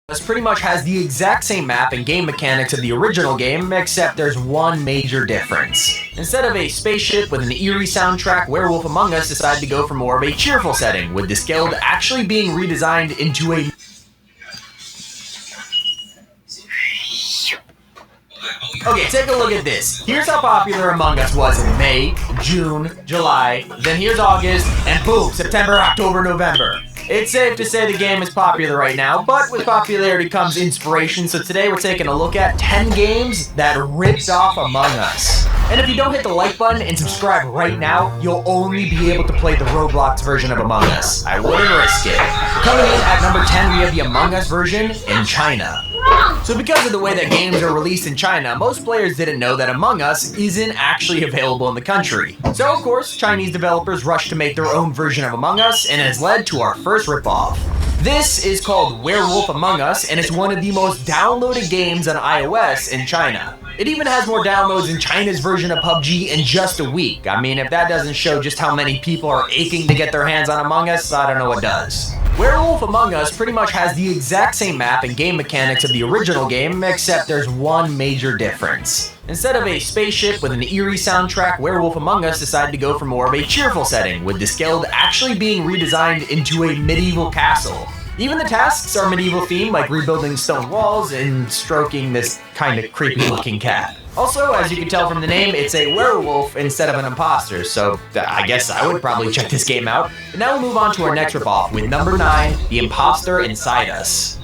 This pretty much has the exact same map and game mechanics of the original game, except there's one major difference. Instead of a spaceship with an eerie soundtrack, Werewolf Among Us decided to go for more of a cheerful setting, with this guild actually being redesigned into a... Okay, take a look at this. Here's how popular Among Us was in May, June, July, then here's August, and boom, September, October, November. It's safe to say the game is popular right now, but with popularity comes inspiration, so today we're taking a look at 10 games that ripped off Among Us. And if you don't hit the like button and subscribe right now, you'll only be able to play the Roblox version of Among Us. I wouldn't risk it. Coming in at number 10, we have the Among Us version in China. So because of the way that games are released in China, most players didn't know that Among Us isn't actually available in the country. So of course, Chinese developers rushed to make their own version of Among Us, and it has led to our first ripoff. This is called Werewolf Among Us, and it's one of the most downloaded games on iOS in China. It even has more downloads than China's version of PUBG in just a week. I mean, if that doesn't show just how many people are aching to get their hands on Among Us, I don't know what does. Werewolf Among Us pretty much has the exact same map and game mechanics of the original game, except there's one major difference. Instead of a spaceship with an eerie soundtrack, Werewolf Among Us decided to go for more of a cheerful setting, with this guild actually being redesigned into a medieval castle. Even the tasks are medieval themed, like rebuilding stone walls and stroking this kind of creepy looking cat. Also, as you can tell from the name, it's a werewolf instead of an imposter, so I guess I would probably check this game out. But now we'll move on to our next ripoff with number 9, The Imposter Inside Us.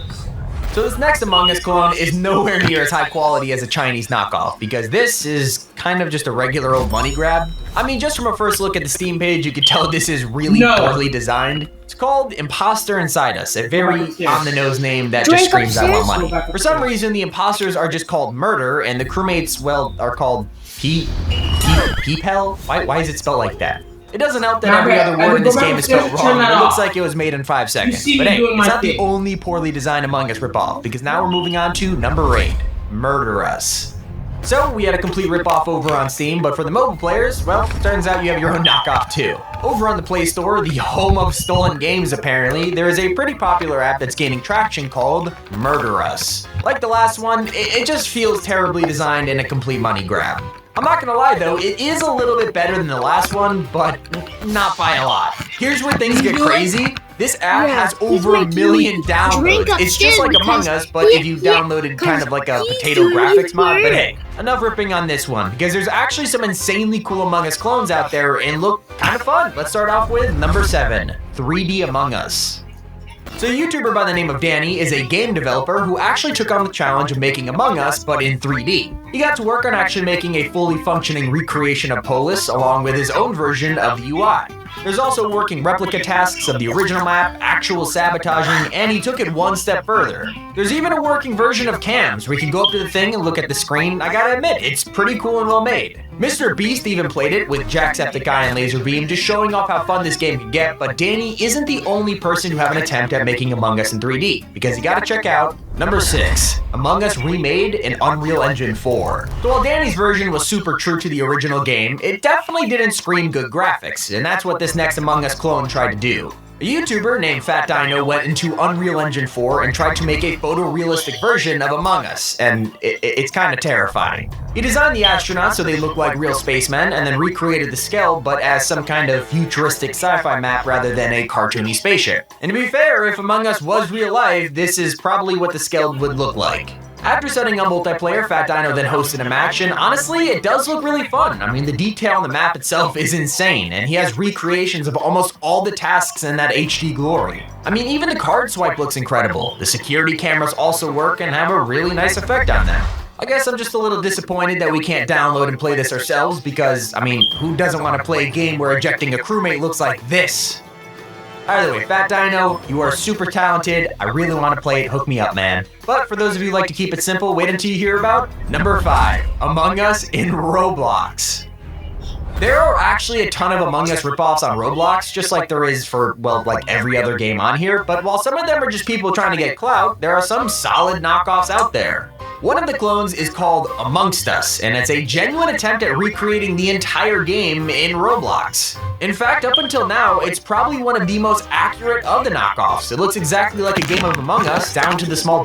So this next Among Us clone is nowhere near as high quality as a Chinese knockoff, because this is kind of just a regular old money grab. I mean, just from a first look at the Steam page, you could tell this is really poorly designed. It's called Imposter Inside Us, a very on-the-nose name that just screams I want money. For some reason, the imposters are just called Murder, and the crewmates, well, are called Peepel? Why is it spelled like that? It doesn't help that every other word in this game is spelled wrong. It looks like it was made in 5 seconds. But hey, it's not the only poorly designed Among Us ripoff, because now we're moving on to number 8, Murder Us. So, we had a complete ripoff over on Steam, but for the mobile players, well, turns out you have your own knockoff too. Over on the Play Store, the home of stolen games apparently, there is a pretty popular app that's gaining traction called Murder Us. Like the last one, it just feels terribly designed and a complete money grab. I'm not gonna lie though, it is a little bit better than the last one, but not by a lot. Here's where things get crazy. This app has over 1 million downloads. It's just like Among Us, but if you downloaded kind of like a potato graphics mod. But hey, enough ripping on this one, because there's actually some insanely cool Among Us clones out there and look kind of fun. Let's start off with number 7, 3D Among Us. So a YouTuber by the name of Danny is a game developer who actually took on the challenge of making Among Us, but in 3D. He got to work on actually making a fully functioning recreation of Polis, along with his own version of the UI. There's also working replica tasks of the original map, actual sabotaging, and he took it one step further. There's even a working version of cams, where you can go up to the thing and look at the screen. I gotta admit, it's pretty cool and well made. Mr. Beast even played it with Jacksepticeye and Laserbeam, just showing off how fun this game can get, but Danny isn't the only person to have an attempt at making Among Us in 3D, because you gotta check out number 6, Among Us Remade in Unreal Engine 4. So while Danny's version was super true to the original game, it definitely didn't scream good graphics, and that's what this next Among Us clone tried to do. A YouTuber named Fat Dino went into Unreal Engine 4 and tried to make a photorealistic version of Among Us, and it's kind of terrifying. He designed the astronauts so they look like real spacemen, and then recreated the scale, but as some kind of futuristic sci-fi map rather than a cartoony spaceship. And to be fair, if Among Us was real life, this is probably what the scale would look like. After setting up multiplayer, Fat Dino then hosted a match, and honestly, it does look really fun. I mean, the detail on the map itself is insane, and he has recreations of almost all the tasks in that HD glory. I mean, even the card swipe looks incredible. The security cameras also work and have a really nice effect on them. I guess I'm just a little disappointed that we can't download and play this ourselves, because, I mean, who doesn't want to play a game where ejecting a crewmate looks like this? Either way, Fat Dino, you are super talented. I really want to play it. Hook me up, man. But for those of you who like to keep it simple, wait until you hear about number 5, Among Us in Roblox. There are actually a ton of Among Us ripoffs on Roblox, just like there is for, well, like every other game on here. But while some of them are just people trying to get clout, there are some solid knockoffs out there. One of the clones is called Amongst Us, and it's a genuine attempt at recreating the entire game in Roblox. In fact, up until now, it's probably one of the most accurate of the knockoffs. It looks exactly like a game of Among Us, down to the small